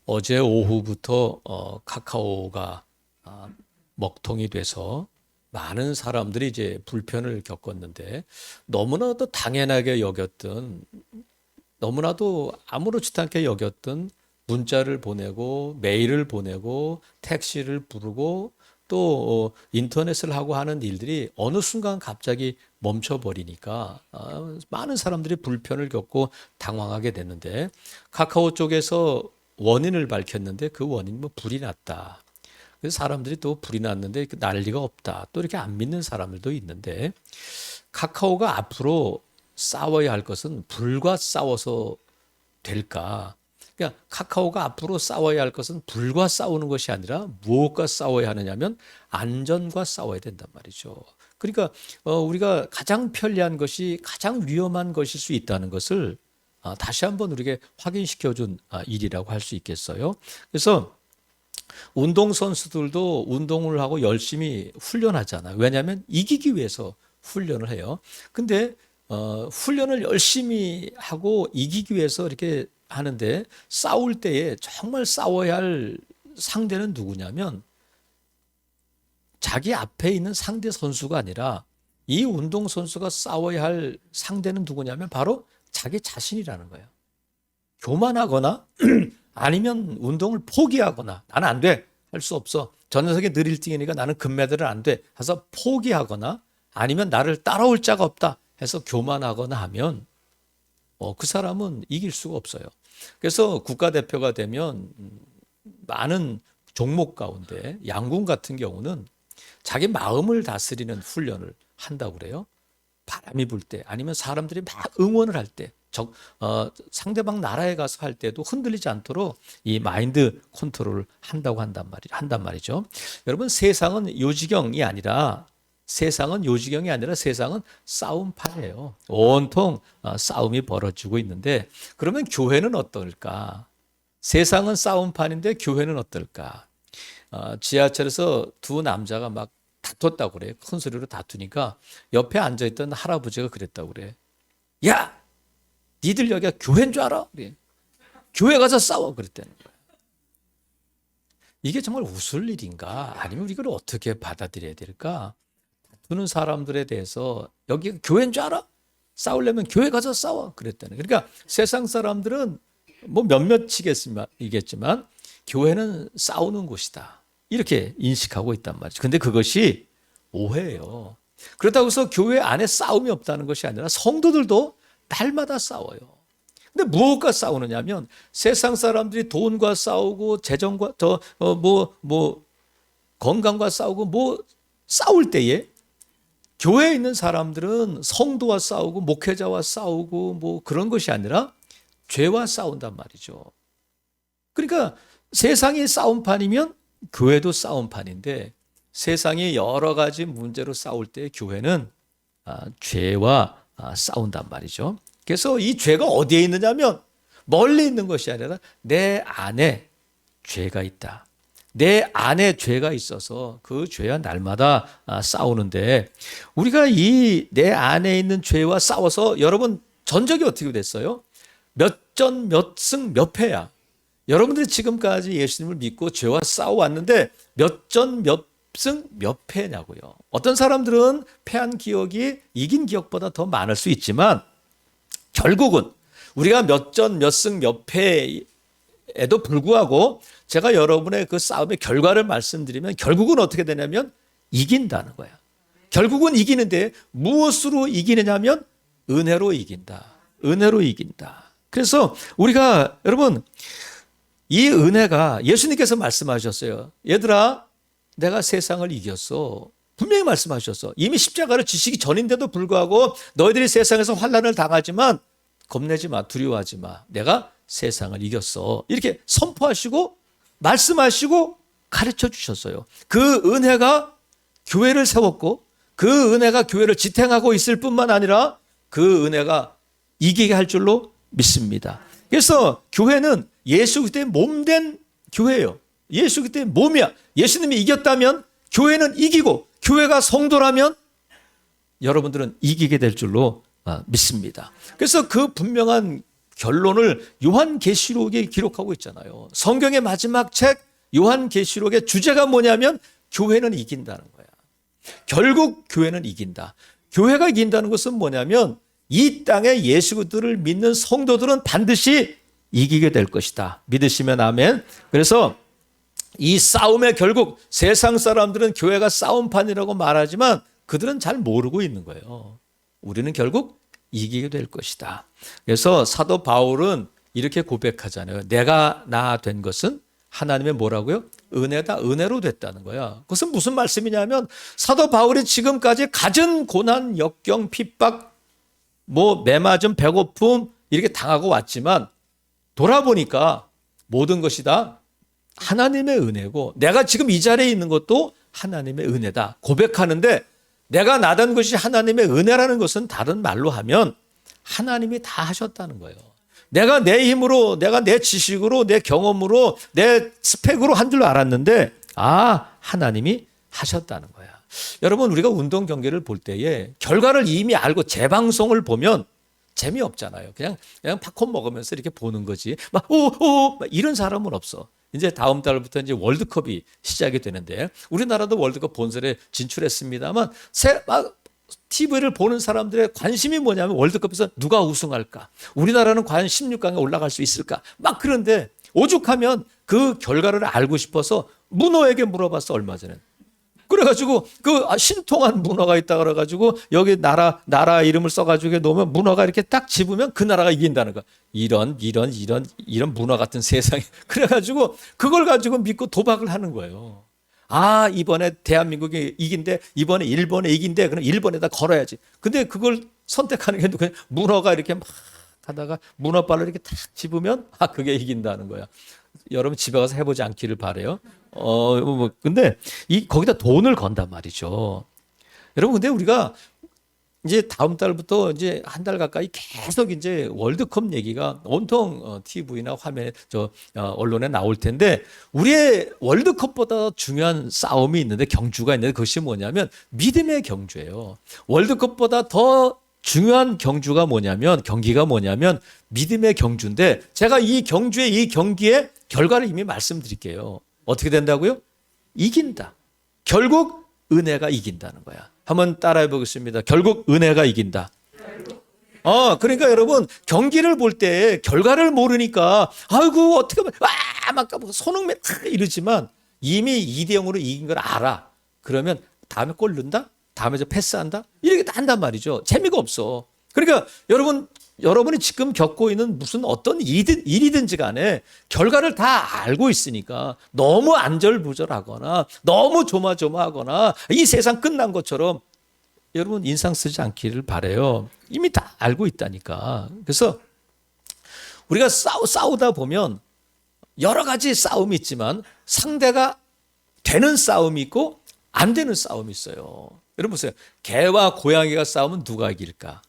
어제 오후부터 카카오가 먹통이 돼서 많은 사람들이 이제 불편을 겪었는데, 너무나도 당연하게 여겼던, 너무나도 아무렇지도 않게 여겼던 문자를 보내고 메일을 보내고 택시를 부르고 또 인터넷을 하고 하는 일들이 어느 순간 갑자기 멈춰버리니까 많은 사람들이 불편을 겪고 당황하게 됐는데, 카카오 쪽에서 원인을 밝혔는데 그 원인이 뭐 불이 났다. 그래서 사람들이 또 불이 났는데 난리가 없다. 또 이렇게 안 믿는 사람들도 있는데, 카카오가 앞으로 싸워야 할 것은 불과 싸워서 될까? 그러니까 카카오가 앞으로 싸워야 할 것은 불과 싸우는 것이 아니라 무엇과 싸워야 하느냐면 안전과 싸워야 된단 말이죠. 그러니까 우리가 가장 편리한 것이 가장 위험한 것일 수 있다는 것을 다시 한번 우리에게 확인시켜 준 일이라고 할 수 있겠어요. 그래서 운동선수들도 운동을 하고 열심히 훈련하잖아요. 왜냐하면 이기기 위해서 훈련을 해요. 근데 훈련을 열심히 하고 이기기 위해서 이렇게 하는데, 싸울 때에 정말 싸워야 할 상대는 누구냐면 자기 앞에 있는 상대 선수가 아니라, 이 운동선수가 싸워야 할 상대는 누구냐면 바로 자기 자신이라는 거예요. 교만하거나 아니면 운동을 포기하거나, 나는 안 돼, 할 수 없어, 전 녀석이 늘 1등이니까 나는 금메달은 안 돼 해서 포기하거나, 아니면 나를 따라올 자가 없다 해서 교만하거나 하면 그 사람은 이길 수가 없어요. 그래서 국가대표가 되면 많은 종목 가운데 양궁 같은 경우는 자기 마음을 다스리는 훈련을 한다고 그래요. 바람이 불 때, 아니면 사람들이 막 응원을 할 때, 상대방 나라에 가서 할 때도 흔들리지 않도록 이 마인드 컨트롤을 한단 말이죠. 여러분, 세상은 요지경이 아니라 세상은 싸움판이에요. 온통 싸움이 벌어지고 있는데, 그러면 교회는 어떨까? 세상은 싸움판인데 교회는 어떨까? 지하철에서 두 남자가 막 다퉜다고 그래요. 큰 소리로 다투니까 옆에 앉아있던 할아버지가 그랬다고 그래. 야, 니들 여기가 교회인 줄 알아? 그래. 교회 가서 싸워, 그랬다는 거야. 이게 정말 웃을 일인가? 아니면 이걸 어떻게 받아들여야 될까? 다투는 사람들에 대해서 여기가 교회인 줄 알아? 싸우려면 교회 가서 싸워, 그랬다는 거야. 그러니까 세상 사람들은 뭐 몇몇이겠지만 교회는 싸우는 곳이다, 이렇게 인식하고 있단 말이죠. 근데 그것이 오해예요. 그렇다고 해서 교회 안에 싸움이 없다는 것이 아니라 성도들도 날마다 싸워요. 근데 무엇과 싸우느냐면, 세상 사람들이 돈과 싸우고 재정과 건강과 싸우고 싸울 때에, 교회에 있는 사람들은 성도와 싸우고 목회자와 싸우고 그런 것이 아니라 죄와 싸운단 말이죠. 그러니까 세상이 싸움판이면 교회도 싸움판인데, 세상이 여러 가지 문제로 싸울 때 교회는 죄와 싸운단 말이죠. 그래서 이 죄가 어디에 있느냐면 멀리 있는 것이 아니라 내 안에 죄가 있다. 내 안에 죄가 있어서 그 죄와 날마다 싸우는데, 우리가 이 내 안에 있는 죄와 싸워서, 여러분 전적이 어떻게 됐어요? 몇 전 몇 승 몇 패야. 여러분들이 지금까지 예수님을 믿고 죄와 싸워왔는데 몇 전 몇 승 몇 패냐고요. 어떤 사람들은 패한 기억이 이긴 기억보다 더 많을 수 있지만, 결국은 우리가 몇 전 몇 승 몇 패에도 불구하고 제가 여러분의 그 싸움의 결과를 말씀드리면, 결국은 어떻게 되냐면 이긴다는 거야. 결국은 이기는데 무엇으로 이기느냐면 은혜로 이긴다. 은혜로 이긴다. 그래서 우리가, 여러분, 이 은혜가, 예수님께서 말씀하셨어요. 얘들아, 내가 세상을 이겼어. 분명히 말씀하셨어. 이미 십자가를 지시기 전인데도 불구하고 너희들이 세상에서 환난을 당하지만 겁내지 마, 두려워하지 마. 내가 세상을 이겼어. 이렇게 선포하시고 말씀하시고 가르쳐 주셨어요. 그 은혜가 교회를 세웠고, 그 은혜가 교회를 지탱하고 있을 뿐만 아니라 그 은혜가 이기게 할 줄로 믿습니다. 그래서 교회는 예수 그리스도의 몸된 교회예요. 예수 그리스도의 몸이야. 예수님이 이겼다면 교회는 이기고, 교회가 성도라면 여러분들은 이기게 될 줄로 믿습니다. 그래서 그 분명한 결론을 요한계시록에 기록하고 있잖아요. 성경의 마지막 책 요한계시록의 주제가 뭐냐면 교회는 이긴다는 거야. 결국 교회는 이긴다. 교회가 이긴다는 것은 뭐냐면 이 땅에 예수 그리스도를 믿는 성도들은 반드시 이기게 될 것이다. 믿으시면 아멘. 그래서 이 싸움의 결국 세상 사람들은 교회가 싸움판이라고 말하지만 그들은 잘 모르고 있는 거예요. 우리는 결국 이기게 될 것이다. 그래서 사도 바울은 이렇게 고백하잖아요. 내가 나 된 것은 하나님의 뭐라고요? 은혜다. 은혜로 됐다는 거야. 그것은 무슨 말씀이냐면 사도 바울이 지금까지 갖은 고난, 역경, 핍박, 매맞음, 배고픔 이렇게 당하고 왔지만 돌아보니까 모든 것이 다 하나님의 은혜고 내가 지금 이 자리에 있는 것도 하나님의 은혜다. 고백하는데 내가 나된 것이 하나님의 은혜라는 것은 다른 말로 하면 하나님이 다 하셨다는 거예요. 내가 내 힘으로, 내가 내 지식으로, 내 경험으로, 내 스펙으로 한 줄 알았는데 하나님이 하셨다는 거야. 여러분 우리가 운동 경기를 볼 때에 결과를 이미 알고 재방송을 보면 재미없잖아요. 그냥 팝콘 먹으면서 이렇게 보는 거지. 막 이런 사람은 없어. 이제 다음 달부터 이제 월드컵이 시작이 되는데 우리나라도 월드컵 본선에 진출했습니다만 TV를 보는 사람들의 관심이 뭐냐면 월드컵에서 누가 우승할까? 우리나라는 과연 16강에 올라갈 수 있을까? 막 그런데 오죽하면 그 결과를 알고 싶어서 문어에게 물어봤어 얼마 전에. 그래가지고 신통한 문어가 있다 그래가지고 여기 나라 이름을 써가지고 놓으면 문어가 이렇게 딱 집으면 그 나라가 이긴다는 거야. 이런 문어 같은 세상에. 그래가지고 그걸 가지고 믿고 도박을 하는 거예요. 이번에 대한민국이 이긴대, 이번에 일본에 이긴대, 그럼 일본에다 걸어야지. 근데 그걸 선택하는 게 그냥 문어가 이렇게 막 하다가 문어발을 이렇게 탁 집으면 그게 이긴다는 거야. 여러분 집에 가서 해보지 않기를 바라요. 근데 거기다 돈을 건단 말이죠. 여러분, 근데 우리가 이제 다음 달부터 이제 한 달 가까이 계속 이제 월드컵 얘기가 온통 TV나 화면에 언론에 나올 텐데 우리의 월드컵보다 중요한 싸움이 있는데 경주가 있는데 그것이 뭐냐면 믿음의 경주예요. 월드컵보다 더 중요한 경기가 뭐냐면 믿음의 경주인데 제가 이 경기의 결과를 이미 말씀드릴게요. 어떻게 된다고요? 이긴다. 결국 은혜가 이긴다는 거야. 한번 따라해 보겠습니다. 결국 은혜가 이긴다. 그러니까 여러분 경기를 볼 때 결과를 모르니까 아이고 어떻게 하면 막 손흥민 이러지만 이미 2대0으로 이긴 걸 알아. 그러면 다음에 골 넣는다? 다음에 패스한다? 이렇게 한단 말이죠. 재미가 없어. 그러니까 여러분이 지금 겪고 있는 무슨 어떤 일이든지 간에 결과를 다 알고 있으니까 너무 안절부절하거나 너무 조마조마하거나 이 세상 끝난 것처럼 여러분 인상 쓰지 않기를 바라요. 이미 다 알고 있다니까. 그래서 우리가 싸우다 보면 여러 가지 싸움이 있지만 상대가 되는 싸움이 있고 안 되는 싸움이 있어요. 여러분 보세요. 개와 고양이가 싸우면 누가 이길까?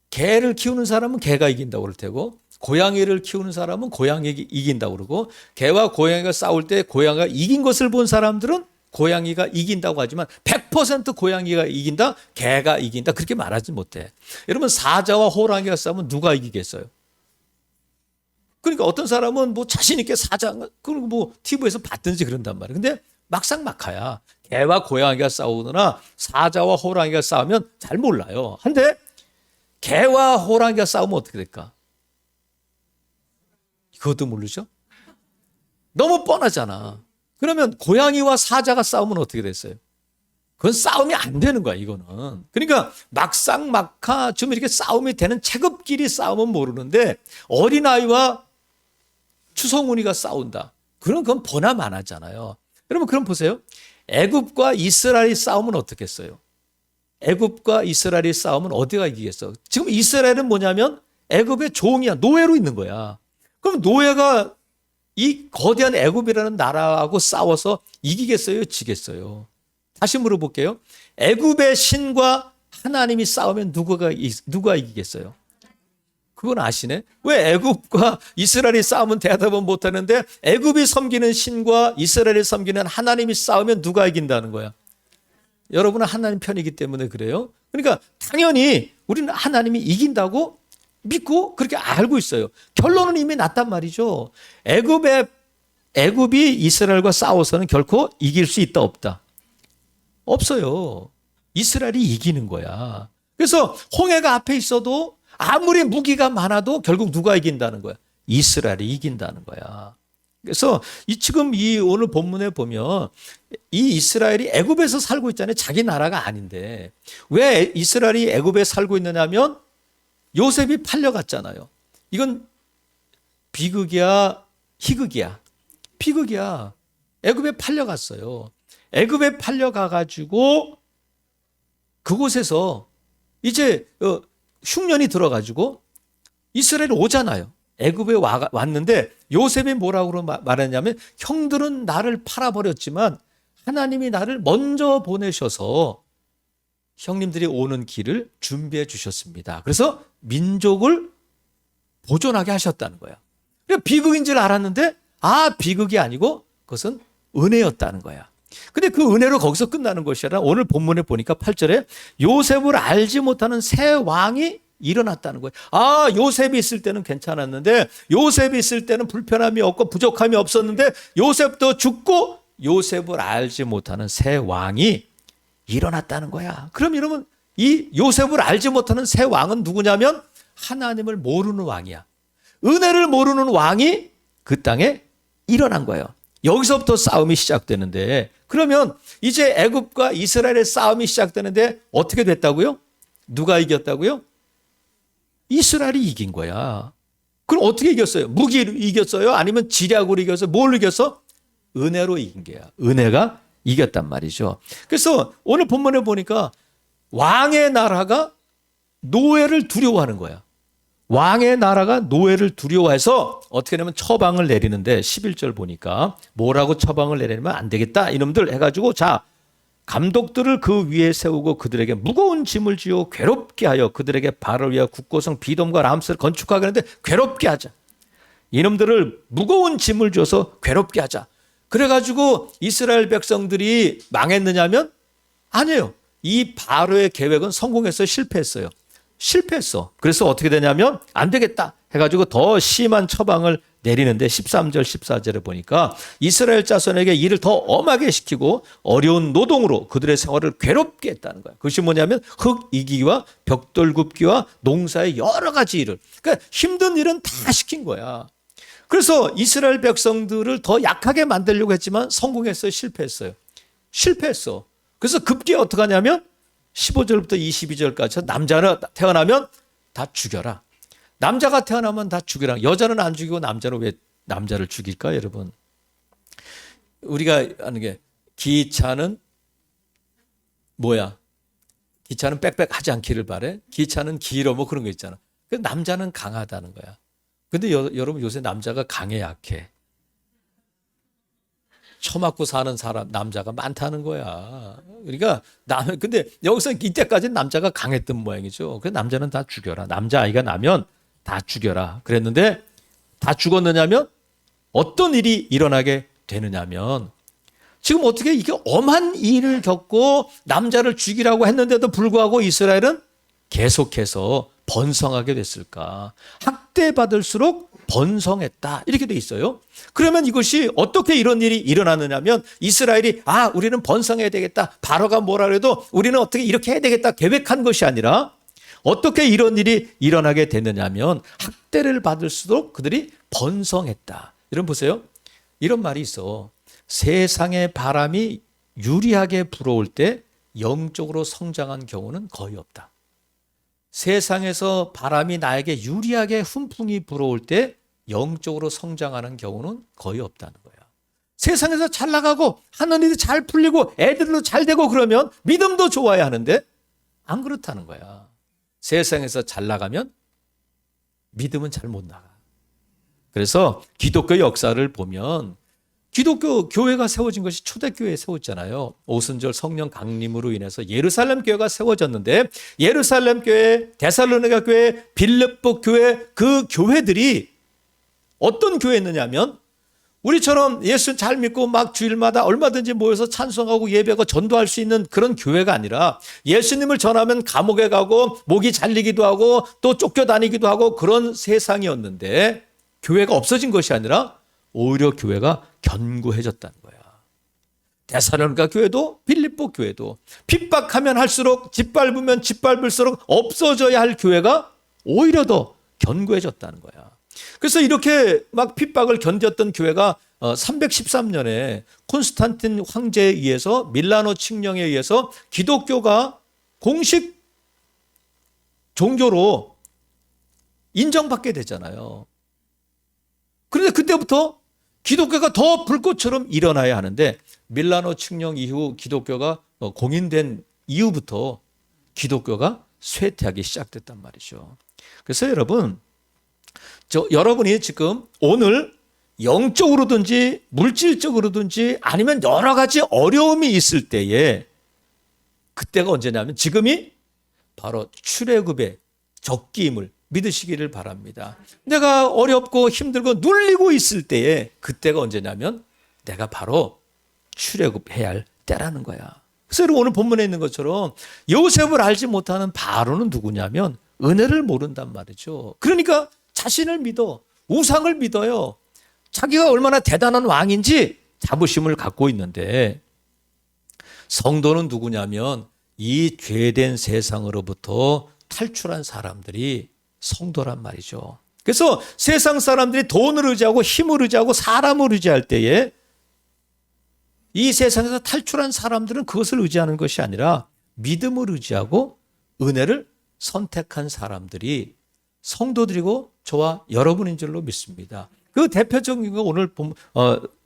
개를 키우는 사람은 개가 이긴다고 그럴 테고 고양이를 키우는 사람은 고양이가 이긴다고 그러고 개와 고양이가 싸울 때 고양이가 이긴 것을 본 사람들은 고양이가 이긴다고 하지만 100% 고양이가 이긴다, 개가 이긴다 그렇게 말하지 못해. 여러분 사자와 호랑이가 싸우면 누가 이기겠어요? 그러니까 어떤 사람은 자신 있게 그리고 TV에서 봤든지 그런단 말이에요. 근데 막상 막하야. 개와 고양이가 싸우거나 사자와 호랑이가 싸우면 잘 몰라요. 근데 개와 호랑이가 싸우면 어떻게 될까? 그것도 모르죠? 너무 뻔하잖아. 그러면 고양이와 사자가 싸우면 어떻게 됐어요? 그건 싸움이 안 되는 거야, 이거는. 그러니까 막상 막하 좀 이렇게 싸움이 되는 체급끼리 싸우면 모르는데 어린아이와 추성훈이가 싸운다. 그건 보나마나잖아요. 여러분 그럼 보세요. 애굽과 이스라엘이 싸우면 어떻겠어요? 애굽과 이스라엘이 싸우면 어디가 이기겠어? 지금 이스라엘은 뭐냐면 애굽의 종이야. 노예로 있는 거야. 그럼 노예가 이 거대한 애굽이라는 나라하고 싸워서 이기겠어요? 지겠어요? 다시 물어볼게요. 애굽의 신과 하나님이 싸우면 누가 이기겠어요? 그건 아시네. 왜 애굽과 이스라엘이 싸우면 대답은 못하는데 애굽이 섬기는 신과 이스라엘이 섬기는 하나님이 싸우면 누가 이긴다는 거야? 여러분은 하나님 편이기 때문에 그래요. 그러니까 당연히 우리는 하나님이 이긴다고 믿고 그렇게 알고 있어요. 결론은 이미 났단 말이죠. 애굽이 이스라엘과 싸워서는 결코 이길 수 있다 없다. 없어요. 이스라엘이 이기는 거야. 그래서 홍해가 앞에 있어도 아무리 무기가 많아도 결국 누가 이긴다는 거야? 이스라엘이 이긴다는 거야. 그래서 지금 이 오늘 본문에 보면 이 이스라엘이 애굽에서 살고 있잖아요. 자기 나라가 아닌데 왜 이스라엘이 애굽에 살고 있느냐면 요셉이 팔려갔잖아요. 이건 비극이야, 희극이야? 비극이야. 애굽에 팔려갔어요. 애굽에 팔려가가지고 그곳에서 이제 흉년이 들어가지고 이스라엘이 오잖아요. 애굽에 왔는데 요셉이 뭐라고 말했냐면 형들은 나를 팔아버렸지만 하나님이 나를 먼저 보내셔서 형님들이 오는 길을 준비해 주셨습니다. 그래서 민족을 보존하게 하셨다는 거야. 그러니까 비극인 줄 알았는데 비극이 아니고 그것은 은혜였다는 거야. 근데 그 은혜로 거기서 끝나는 것이 아니라 오늘 본문에 보니까 8절에 요셉을 알지 못하는 새 왕이 일어났다는 거예요. 요셉이 있을 때는 괜찮았는데 요셉이 있을 때는 불편함이 없고 부족함이 없었는데 요셉도 죽고 요셉을 알지 못하는 새 왕이 일어났다는 거야. 그럼 여러분 이 요셉을 알지 못하는 새 왕은 누구냐면 하나님을 모르는 왕이야. 은혜를 모르는 왕이 그 땅에 일어난 거예요. 여기서부터 싸움이 시작되는데 그러면 이제 애굽과 이스라엘의 싸움이 시작되는데 어떻게 됐다고요? 누가 이겼다고요? 이스라엘이 이긴 거야. 그럼 어떻게 이겼어요? 무기로 이겼어요? 아니면 지략으로 이겼어요? 뭘로 이겼어? 은혜로 이긴 거야. 은혜가 이겼단 말이죠. 그래서 오늘 본문에 보니까 왕의 나라가 노예를 두려워하는 거야. 왕의 나라가 노예를 두려워해서 어떻게 하냐면 처방을 내리는데 11절 보니까 뭐라고 처방을 내리면 안 되겠다 이놈들 해가지고 자 감독들을 그 위에 세우고 그들에게 무거운 짐을 지어 괴롭게 하여 그들에게 발을 위하여 국고성 비돔과 람스를 건축하게 하는데 괴롭게 하자. 이놈들을 무거운 짐을 줘서 괴롭게 하자. 그래가지고 이스라엘 백성들이 망했느냐면 아니에요. 이 바로의 계획은 성공했어요? 실패했어요? 실패했어. 그래서 어떻게 되냐면 안 되겠다 해가지고 더 심한 처방을 내리는데 13절 14절에 보니까 이스라엘 자손에게 일을 더 엄하게 시키고 어려운 노동으로 그들의 생활을 괴롭게 했다는 거야. 그것이 뭐냐면 흙 이기기와 벽돌 굽기와 농사의 여러 가지 일을 그러니까 힘든 일은 다 시킨 거야. 그래서 이스라엘 백성들을 더 약하게 만들려고 했지만 성공했어요? 실패했어요? 실패했어. 그래서 급기에 어떻게 하냐면 15절부터 22절까지 남자는 태어나면 다 죽여라. 남자가 태어나면 다 죽여라. 여자는 안 죽이고 남자는 왜 남자를 죽일까 여러분? 우리가 아는 게 기차는 뭐야? 기차는 빽빽하지 않기를 바래. 기차는 길어 뭐 그런 거 있잖아. 남자는 강하다는 거야. 근데 여러분 요새 남자가 강해 약해? 처맞고 사는 사람 남자가 많다는 거야. 그러니까 근데 여기서 이때까지는 남자가 강했던 모양이죠. 그 남자는 다 죽여라. 남자 아이가 나면 다 죽여라. 그랬는데 다 죽었느냐면 어떤 일이 일어나게 되느냐면 지금 어떻게 이게 엄한 일을 겪고 남자를 죽이라고 했는데도 불구하고 이스라엘은 계속해서 번성하게 됐을까? 학대받을수록 번성했다. 이렇게 돼 있어요. 그러면 이것이 어떻게 이런 일이 일어나느냐면 이스라엘이 우리는 번성해야 되겠다. 바로가 뭐라 그래도 우리는 어떻게 이렇게 해야 되겠다. 계획한 것이 아니라 어떻게 이런 일이 일어나게 됐느냐면 학대를 받을수록 그들이 번성했다. 여러분 보세요. 이런 말이 있어. 세상의 바람이 유리하게 불어올 때 영적으로 성장한 경우는 거의 없다. 세상에서 바람이 나에게 유리하게 훈풍이 불어올 때 영적으로 성장하는 경우는 거의 없다는 거야. 세상에서 잘 나가고 하는 일이 잘 풀리고 애들도 잘 되고 그러면 믿음도 좋아야 하는데 안 그렇다는 거야. 세상에서 잘 나가면 믿음은 잘 못 나가. 그래서 기독교 역사를 보면 기독교 교회가 세워진 것이 초대교회에 세웠잖아요. 오순절 성령 강림으로 인해서 예루살렘 교회가 세워졌는데 예루살렘 교회, 데살로니가 교회, 빌립보 교회 그 교회들이 어떤 교회였느냐면 우리처럼 예수 잘 믿고 막 주일마다 얼마든지 모여서 찬송하고 예배하고 전도할 수 있는 그런 교회가 아니라 예수님을 전하면 감옥에 가고 목이 잘리기도 하고 또 쫓겨다니기도 하고 그런 세상이었는데 교회가 없어진 것이 아니라 오히려 교회가 견고해졌다는 거야. 데살로니가 교회도 빌립보 교회도 핍박하면 할수록 짓밟으면 짓밟을수록 없어져야 할 교회가 오히려 더 견고해졌다는 거야. 그래서 이렇게 막 핍박을 견뎠던 교회가 313년에 콘스탄틴 황제에 의해서 밀라노 칙령에 의해서 기독교가 공식 종교로 인정받게 되잖아요. 그런데 그때부터 기독교가 더 불꽃처럼 일어나야 하는데 밀라노 칙령 이후 기독교가 공인된 이후부터 기독교가 쇠퇴하기 시작됐단 말이죠. 그래서 여러분이 지금 오늘 영적으로든지 물질적으로든지 아니면 여러 가지 어려움이 있을 때에 그때가 언제냐면 지금이 바로 출애굽의 적기임을 믿으시기를 바랍니다. 내가 어렵고 힘들고 눌리고 있을 때에 그때가 언제냐면 내가 바로 출애굽해야 할 때라는 거야. 그래서 오늘 본문에 있는 것처럼 요셉을 알지 못하는 바로는 누구냐면 은혜를 모른단 말이죠. 그러니까 자신을 믿어, 우상을 믿어요. 자기가 얼마나 대단한 왕인지 자부심을 갖고 있는데 성도는 누구냐면 이 죄된 세상으로부터 탈출한 사람들이 성도란 말이죠. 그래서 세상 사람들이 돈을 의지하고 힘을 의지하고 사람을 의지할 때에 이 세상에서 탈출한 사람들은 그것을 의지하는 것이 아니라 믿음을 의지하고 은혜를 선택한 사람들이 성도들이고 저와 여러분인 줄로 믿습니다. 그 대표적인 거 오늘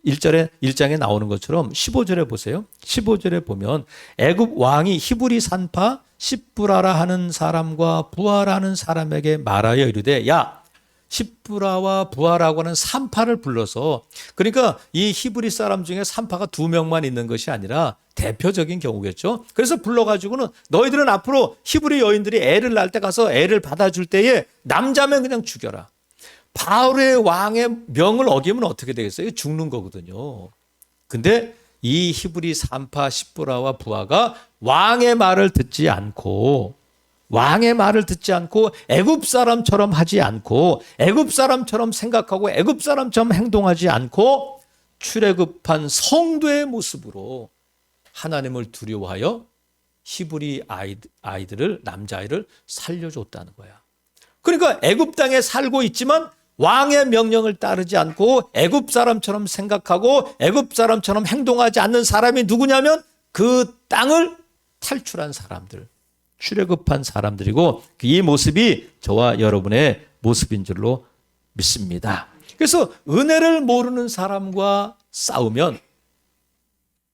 1장에 나오는 것처럼 15절에 보세요. 15절에 보면 애굽 왕이 히브리 산파 십브라라 하는 사람과 부하라 하는 사람에게 말하여 이르되 야 십브라와 부하라고 하는 산파를 불러서 그러니까 이 히브리 사람 중에 산파가 2명만 있는 것이 아니라 대표적인 경우겠죠. 그래서 불러가지고는 너희들은 앞으로 히브리 여인들이 애를 낳을 때 가서 애를 받아줄 때에 남자면 그냥 죽여라. 바울의 왕의 명을 어기면 어떻게 되겠어요? 죽는 거거든요. 근데 이 히브리 산파 십브라와 부하가 왕의 말을 듣지 않고 애굽 사람처럼 하지 않고 애굽 사람처럼 생각하고 애굽 사람처럼 행동하지 않고 출애굽한 성도의 모습으로 하나님을 두려워하여 히브리 아이들을 남자아이를 살려줬다는 거야. 그러니까 애굽 땅에 살고 있지만 왕의 명령을 따르지 않고 애굽 사람처럼 생각하고 애굽 사람처럼 행동하지 않는 사람이 누구냐면 그 땅을 탈출한 사람들, 출애굽한 사람들이고 이 모습이 저와 여러분의 모습인 줄로 믿습니다. 그래서 은혜를 모르는 사람과 싸우면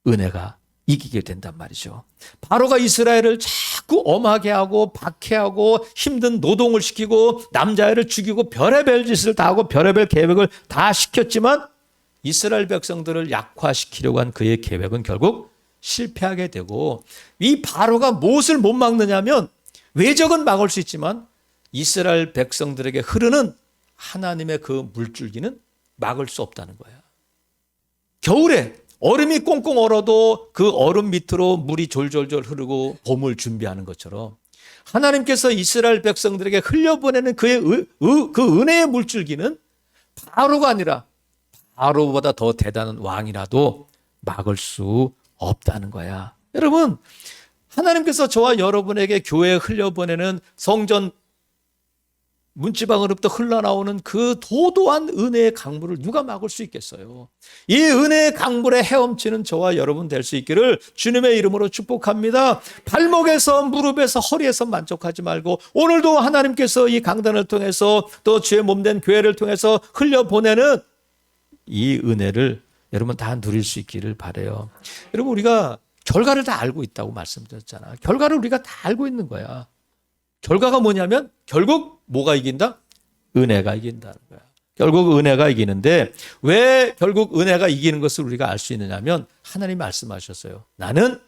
은혜가 이기게 된단 말이죠. 바로가 이스라엘을 자꾸 엄하게 하고 박해하고 힘든 노동을 시키고 남자애를 죽이고 별의별 짓을 다 하고 별의별 계획을 다 시켰지만 이스라엘 백성들을 약화시키려고 한 그의 계획은 결국 실패하게 되고 이 바로가 무엇을 못 막느냐면 외적은 막을 수 있지만 이스라엘 백성들에게 흐르는 하나님의 그 물줄기는 막을 수 없다는 거야. 겨울에 얼음이 꽁꽁 얼어도 그 얼음 밑으로 물이 졸졸졸 흐르고 봄을 준비하는 것처럼 하나님께서 이스라엘 백성들에게 흘려보내는 그 은혜의 물줄기는 바로가 아니라 바로보다 더 대단한 왕이라도 막을 수 없다는 거야. 여러분, 하나님께서 저와 여러분에게 교회에 흘려보내는 성전 문지방으로부터 흘러나오는 그 도도한 은혜의 강물을 누가 막을 수 있겠어요? 이 은혜의 강물에 헤엄치는 저와 여러분 될 수 있기를 주님의 이름으로 축복합니다. 발목에서 무릎에서 허리에서 만족하지 말고 오늘도 하나님께서 이 강단을 통해서 또 주의 몸된 교회를 통해서 흘려보내는 이 은혜를 여러분 다 누릴 수 있기를 바라요. 여러분 우리가 결과를 다 알고 있다고 말씀드렸잖아. 결과를 우리가 다 알고 있는 거야. 결과가 뭐냐면 결국 뭐가 이긴다? 은혜가 이긴다는 거야. 결국 은혜가 이기는데 왜 결국 은혜가 이기는 것을 우리가 알 수 있느냐면 하나님이 말씀하셨어요. 나는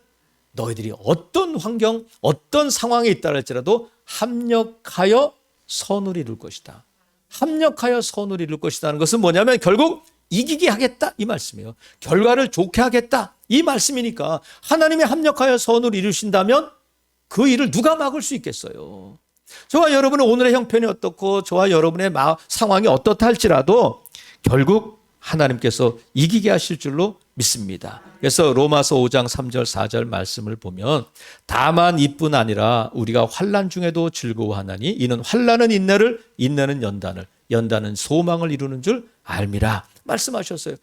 너희들이 어떤 환경, 어떤 상황에 있다 할지라도 합력하여 선을 이룰 것이다. 합력하여 선을 이룰 것이라는 것은 뭐냐면 결국 이기게 하겠다 이 말씀이에요. 결과를 좋게 하겠다 이 말씀이니까 하나님이 합력하여 선을 이루신다면 그 일을 누가 막을 수 있겠어요. 저와 여러분의 오늘의 형편이 어떻고 저와 여러분의 상황이 어떻다 할지라도 결국 하나님께서 이기게 하실 줄로 믿습니다. 그래서 로마서 5장 3절 4절 말씀을 보면 다만 이뿐 아니라 우리가 환난 중에도 즐거워하나니 이는 환난은 인내를 인내는 연단을 연단은 소망을 이루는 줄 알미라 말씀하셨어요.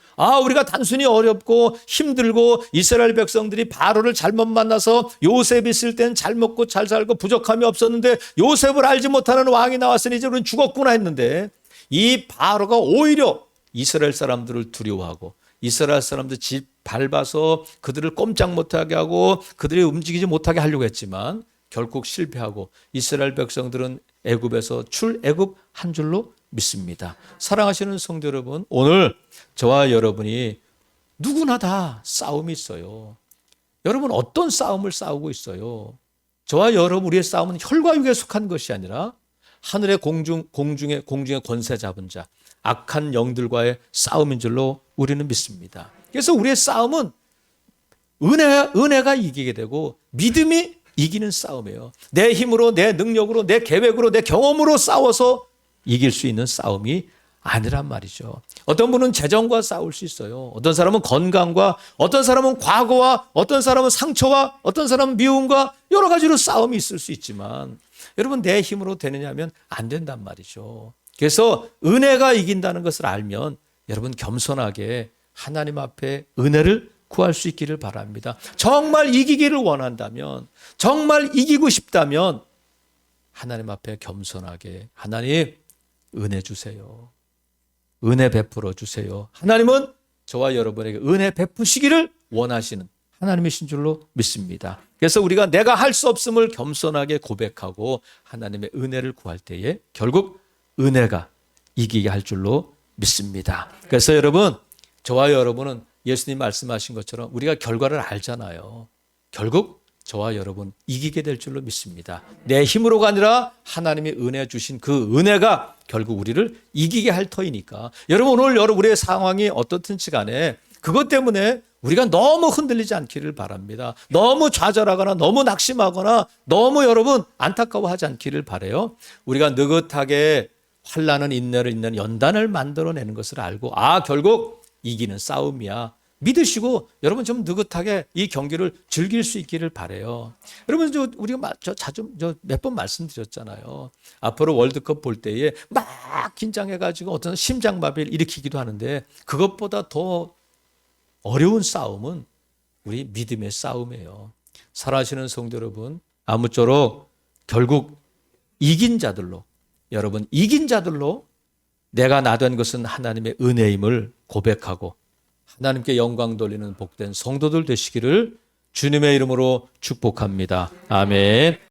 우리가 단순히 어렵고 힘들고 이스라엘 백성들이 바로를 잘못 만나서 요셉이 있을 땐 잘 먹고 잘 살고 부족함이 없었는데 요셉을 알지 못하는 왕이 나왔으니 이제 우리는 죽었구나 했는데 이 바로가 오히려 이스라엘 사람들을 두려워하고 이스라엘 사람들 집 밟아서 그들을 꼼짝 못하게 하고 그들이 움직이지 못하게 하려고 했지만 결국 실패하고 이스라엘 백성들은 애굽에서 출애굽한 줄로 믿습니다. 사랑하시는 성도 여러분, 오늘 저와 여러분이 누구나 다 싸움이 있어요. 여러분 어떤 싸움을 싸우고 있어요? 저와 여러분 우리의 싸움은 혈과 육에 속한 것이 아니라 하늘의 공중의 권세 잡은 자 악한 영들과의 싸움인 줄로 우리는 믿습니다. 그래서 우리의 싸움은 은혜가 이기게 되고 믿음이 이기는 싸움이에요. 내 힘으로 내 능력으로 내 계획으로 내 경험으로 싸워서 이길 수 있는 싸움이 아니란 말이죠. 어떤 분은 재정과 싸울 수 있어요. 어떤 사람은 건강과, 어떤 사람은 과거와, 어떤 사람은 상처와, 어떤 사람은 미움과 여러 가지로 싸움이 있을 수 있지만 여러분 내 힘으로 되느냐 하면 안 된단 말이죠. 그래서 은혜가 이긴다는 것을 알면 여러분 겸손하게 하나님 앞에 은혜를 구할 수 있기를 바랍니다. 정말 이기기를 원한다면, 정말 이기고 싶다면 하나님 앞에 겸손하게 하나님 은혜 주세요. 은혜 베풀어 주세요. 하나님은 저와 여러분에게 은혜 베푸시기를 원하시는 하나님이신 줄로 믿습니다. 그래서 우리가 내가 할 수 없음을 겸손하게 고백하고 하나님의 은혜를 구할 때에 결국 은혜가 이기게 할 줄로 믿습니다. 그래서 여러분, 저와 여러분은 예수님 말씀하신 것처럼 우리가 결과를 알잖아요. 결국 저와 여러분 이기게 될 줄로 믿습니다. 내 힘으로가 아니라 하나님이 은혜 주신 그 은혜가 결국 우리를 이기게 할 터이니까 여러분 오늘 우리의 상황이 어떻든지 간에 그것 때문에 우리가 너무 흔들리지 않기를 바랍니다. 너무 좌절하거나 너무 낙심하거나 너무 여러분 안타까워하지 않기를 바라요. 우리가 느긋하게 환난은 인내를 잇는 연단을 만들어내는 것을 알고 결국 이기는 싸움이야. 믿으시고 여러분 좀 느긋하게 이 경기를 즐길 수 있기를 바라요. 여러분 우리가 자주 몇 번 말씀드렸잖아요. 앞으로 월드컵 볼 때에 막 긴장해가지고 어떤 심장마비를 일으키기도 하는데 그것보다 더 어려운 싸움은 우리 믿음의 싸움이에요. 살아가시는 성도 여러분, 아무쪼록 결국 이긴 자들로 여러분 이긴 자들로 내가 나 된 것은 하나님의 은혜임을 고백하고 하나님께 영광 돌리는 복된 성도들 되시기를 주님의 이름으로 축복합니다. 아멘.